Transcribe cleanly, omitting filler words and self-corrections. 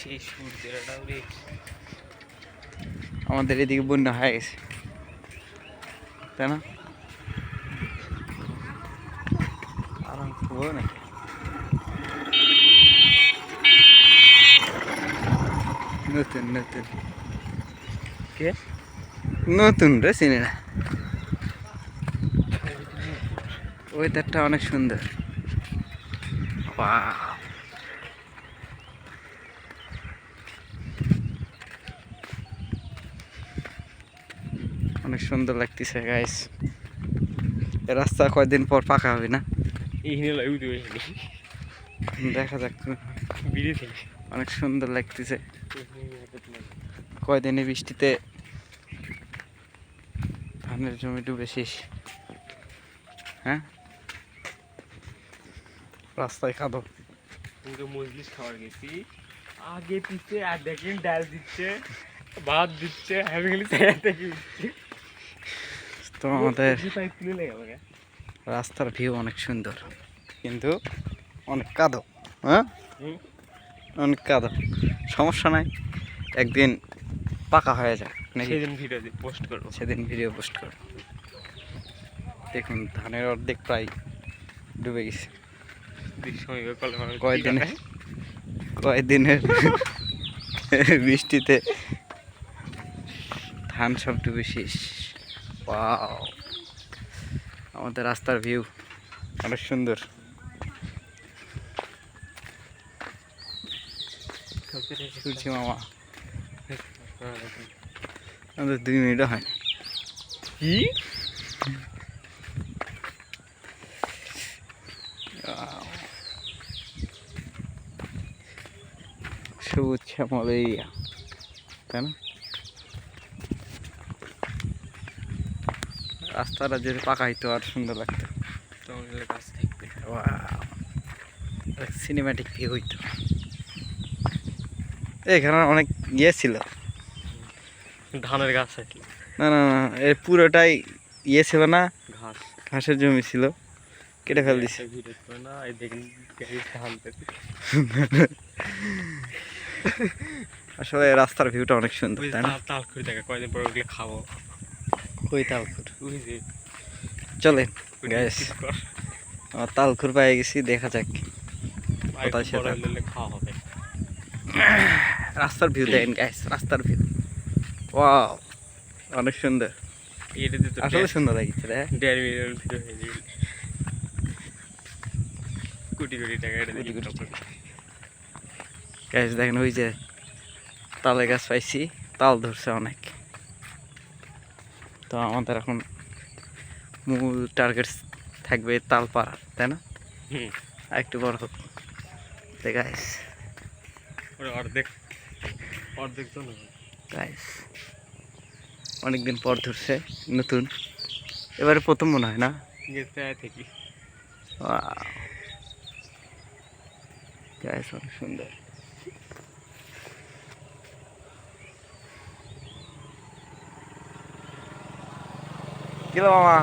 সেই সূর্যটা উড়ে আমাদের এদিকে বন্যা হয়ে গেছে, তাই না? আরাম করবো না, নতুন নতুন কে নতুন রে চিনি না। ওয়েদারটা অনেক সুন্দর। Wow. অনেক সুন্দর লাগতেছে গাইস। এই রাস্তা কয়দিন পর পাকা হবে না? দেখা যাক, অনেক সুন্দর লাগতেছে। কয়দিনে বৃষ্টিতে ধানের জমি ডুবে শেষ। হ্যাঁ, রাস্তায় কাদো। পুরো মজলিস খাবার গেছি, আগে পিছে আর দেখেন ডাল দিচ্ছে, ভাত দিচ্ছে, তো আমাদের রাস্তার ভিউ অনেক সুন্দর, কিন্তু অনেক কাদো। হ্যাঁ, অনেক কাদো। সমস্যা নাই, একদিন পাকা হয়ে যায় নাকি? সেদিন ভিডিও পোস্ট করবো, সেদিন ভিডিও পোস্ট করবো। দেখুন ধানের অর্ধেক প্রায় ডুবে গেছে। কয়েকদিনের বৃষ্টিতে ধান সব ডুবে শেষ। ওয়াও, আমাদের রাস্তার ভিউ অনেক সুন্দর। শুনছি মামা, আমাদের 2 মিনিটও হয় না। কি সবুজ শ্যামল এরিয়া, তাই না? রাস্তাটা যদি পাকা হইতো আর সুন্দর লাগতো, গাছ থাকবে, সিনেম্যাটিক ভিউ হইতো। এখানে অনেক ইয়ে ছিল, ধানের গাছ আছে। না না না, এর পুরোটাই ইয়ে ছিল না, ঘাস, ঘাসের জমি ছিল, কেটে ফেল দিছে। আসলে রাস্তার ভিউটা অনেক সুন্দর, তাই না? তালখুর দেখা কয়দিন পর ওগুলো খাবো। কই তালখুর? চলে গ্যাস, আমার তালখুর পেয়ে গেছি, দেখা যাক কোথায় সেটা খাওয়া হবে। রাস্তার ভিউ দেখেন গ্যাস, রাস্তার ভিউ ওয়াও, অনেক সুন্দর, আসলে সুন্দর লাগছে রে। 1.5 মিলিয়ন ভিডিও হয়ে যাবে, কোটি কোটি টাকা এটা গ্যাস দেখেন, ওই যে তালের গাছ পাইছি, তাল ধরছে অনেক। তো আমাদের এখন মূল টার্গেট থাকবে তাল পাড়া, তাই না? আর একটু বড় হোক গাইস, অর্ধেক অর্ধেক তো না গাইস, অনেকদিন পর ধরছে, নতুন, এবারে প্রথম মনে হয় না? থেকে গাইস অনেক সুন্দর। কি মামা?